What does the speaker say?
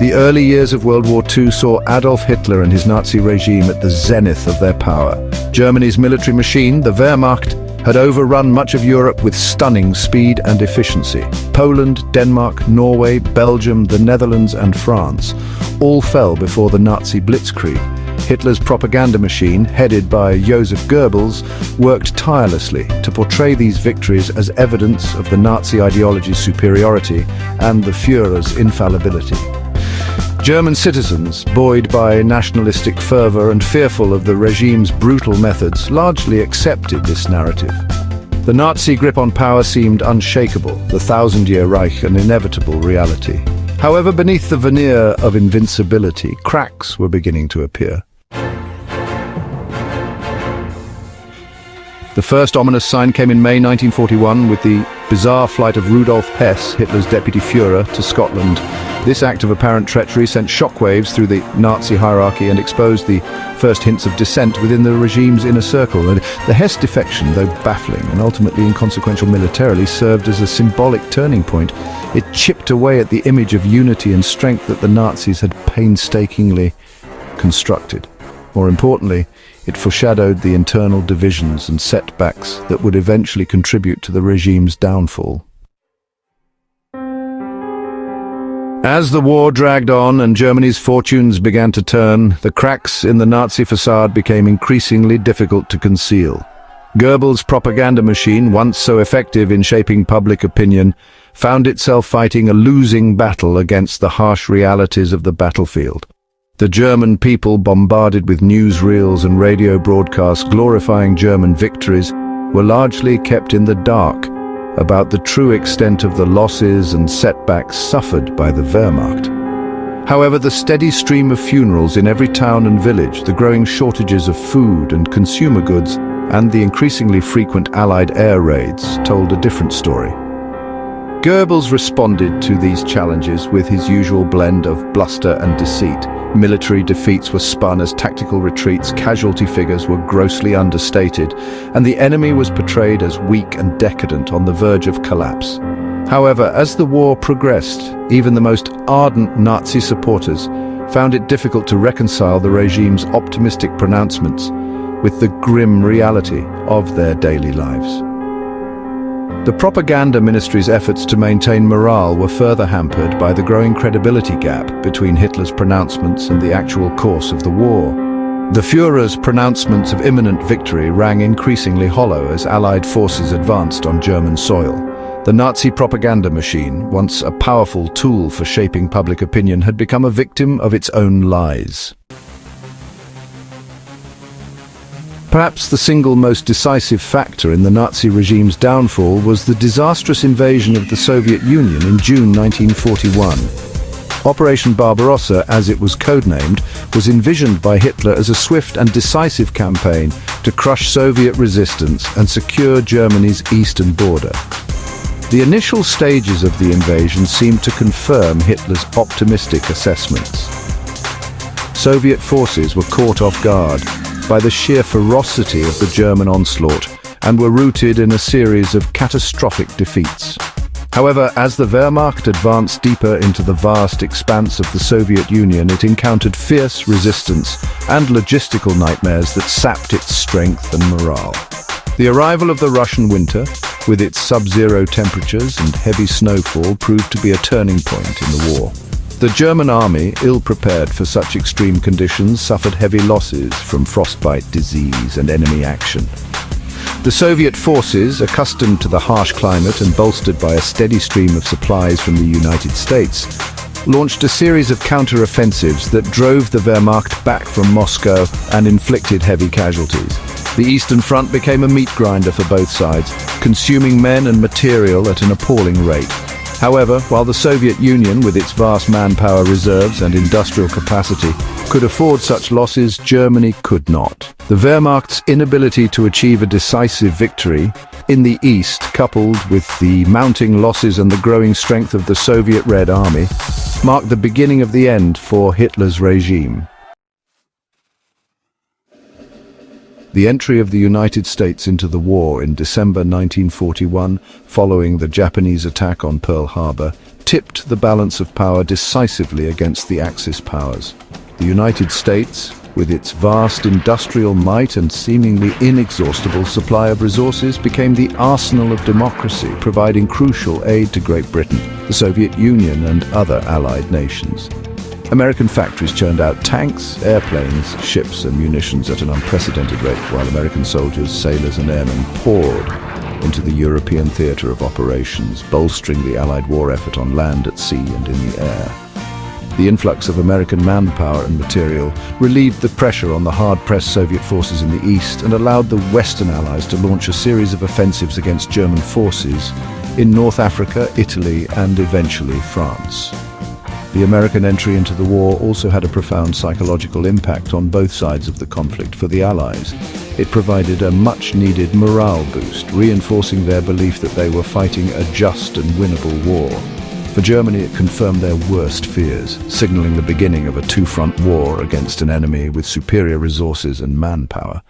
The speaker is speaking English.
The early years of World War II saw Adolf Hitler and his Nazi regime at the zenith of their power. Germany's military machine, the Wehrmacht, had overrun much of Europe with stunning speed and efficiency. Poland, Denmark, Norway, Belgium, the Netherlands and France all fell before the Nazi blitzkrieg. Hitler's propaganda machine, headed by Joseph Goebbels, worked tirelessly to portray these victories as evidence of the Nazi ideology's superiority and the Führer's infallibility. German citizens, buoyed by nationalistic fervor and fearful of the regime's brutal methods, largely accepted this narrative. The Nazi grip on power seemed unshakable, the thousand-year Reich an inevitable reality. However, beneath the veneer of invincibility, cracks were beginning to appear. The first ominous sign came in May 1941 with the bizarre flight of Rudolf Hess, Hitler's deputy Führer, to Scotland. This act of apparent treachery sent shockwaves through the Nazi hierarchy and exposed the first hints of dissent within the regime's inner circle. And the Hess defection, though baffling and ultimately inconsequential militarily, served as a symbolic turning point. It chipped away at the image of unity and strength that the Nazis had painstakingly constructed. More importantly, it foreshadowed the internal divisions and setbacks that would eventually contribute to the regime's downfall. As the war dragged on and Germany's fortunes began to turn, the cracks in the Nazi facade became increasingly difficult to conceal. Goebbels' propaganda machine, once so effective in shaping public opinion, found itself fighting a losing battle against the harsh realities of the battlefield. The German people, bombarded with newsreels and radio broadcasts glorifying German victories, were largely kept in the dark about the true extent of the losses and setbacks suffered by the Wehrmacht. However, the steady stream of funerals in every town and village, the growing shortages of food and consumer goods, and the increasingly frequent Allied air raids told a different story. Goebbels responded to these challenges with his usual blend of bluster and deceit. Military defeats were spun as tactical retreats, casualty figures were grossly understated, and the enemy was portrayed as weak and decadent on the verge of collapse. However, as the war progressed, even the most ardent Nazi supporters found it difficult to reconcile the regime's optimistic pronouncements with the grim reality of their daily lives. The propaganda ministry's efforts to maintain morale were further hampered by the growing credibility gap between Hitler's pronouncements and the actual course of the war. The Führer's pronouncements of imminent victory rang increasingly hollow as Allied forces advanced on German soil. The Nazi propaganda machine, once a powerful tool for shaping public opinion, had become a victim of its own lies. Perhaps the single most decisive factor in the Nazi regime's downfall was the disastrous invasion of the Soviet Union in June 1941. Operation Barbarossa, as it was codenamed, was envisioned by Hitler as a swift and decisive campaign to crush Soviet resistance and secure Germany's eastern border. The initial stages of the invasion seemed to confirm Hitler's optimistic assessments. Soviet forces were caught off guard by the sheer ferocity of the German onslaught and were rooted in a series of catastrophic defeats. However, as the Wehrmacht advanced deeper into the vast expanse of the Soviet Union, it encountered fierce resistance and logistical nightmares that sapped its strength and morale. The arrival of the Russian winter, with its sub-zero temperatures and heavy snowfall, proved to be a turning point in the war. The German army, ill-prepared for such extreme conditions, suffered heavy losses from frostbite, disease, and enemy action. The Soviet forces, accustomed to the harsh climate and bolstered by a steady stream of supplies from the United States, launched a series of counter-offensives that drove the Wehrmacht back from Moscow and inflicted heavy casualties. The Eastern Front became a meat grinder for both sides, consuming men and material at an appalling rate. However, while the Soviet Union, with its vast manpower reserves and industrial capacity, could afford such losses, Germany could not. The Wehrmacht's inability to achieve a decisive victory in the East, coupled with the mounting losses and the growing strength of the Soviet Red Army, marked the beginning of the end for Hitler's regime. The entry of the United States into the war in December 1941, following the Japanese attack on Pearl Harbor, tipped the balance of power decisively against the Axis powers. The United States, with its vast industrial might and seemingly inexhaustible supply of resources, became the arsenal of democracy, providing crucial aid to Great Britain, the Soviet Union, and other allied nations. American factories churned out tanks, airplanes, ships, and munitions at an unprecedented rate, while American soldiers, sailors, and airmen poured into the European theater of operations, bolstering the Allied war effort on land, at sea, and in the air. The influx of American manpower and material relieved the pressure on the hard-pressed Soviet forces in the east and allowed the Western Allies to launch a series of offensives against German forces in North Africa, Italy, and eventually France. The American entry into the war also had a profound psychological impact on both sides of the conflict for the Allies. It provided a much-needed morale boost, reinforcing their belief that they were fighting a just and winnable war. For Germany, it confirmed their worst fears, signaling the beginning of a two-front war against an enemy with superior resources and manpower.